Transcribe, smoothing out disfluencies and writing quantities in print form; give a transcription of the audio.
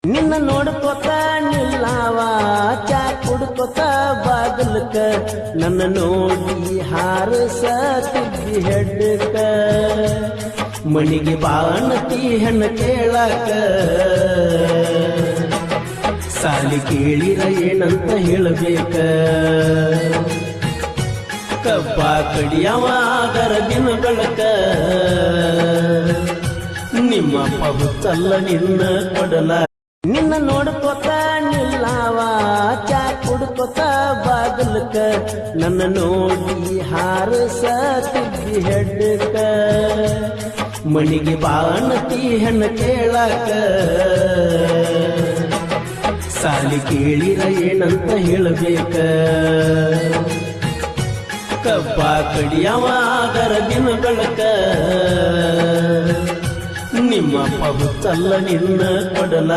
ನಿನ್ನ ನೋಡ್ಕೋತ ನಿಲ್ಲವ ಚಾ ಕುಡ್ಕೋತ ಬಾಗಲಕ ನನ್ನ ನೋಡಿ ಹಾರಸತಿದ್ದಿ ಹೆಡ್ಡಕ ಮಣಿಗೆ ಬಾಣತಿ ಹೆಣ್ಣು ಕೇಳಕ ಸಾಲಿ ಕೇಳಿರ ಏನಂತ ಹೇಳಬೇಕ ಕಬ್ಬ ಕಡಿಯವ ಅದರ ದಿನ ಬೆಳಕ ನಿಮ್ಮ ಪಹುತ್ತಲ್ಲ ನಿನ್ನ ಕೊಡಲ ನಿನ್ನ ನೋಡ್ಕೋತ ನಿಲ್ಲವ ಚಾ ಕುಡ್ಕೋತ ಬಾಗಲಕ ನನ್ನ ನೋಡಿ ಹಾರಸತಿದ್ದಿ ಹೆಡ್ಡಕ ಮಣಿಗೆ ಬಾಣತಿ ಹೆಣ್ಣು ಕೇಳಕ ಸಾಲಿ ಕೇಳಿರ ಏನಂತ ಹೇಳಬೇಕ ಕಬ್ಬ ಕಡಿಯವ ಅದರ ದಿನ ಬೆಳಕ ನಿಮ್ಮ ಪಹುತ್ತಲ್ಲ ನಿನ್ನ ಕೊಡಲ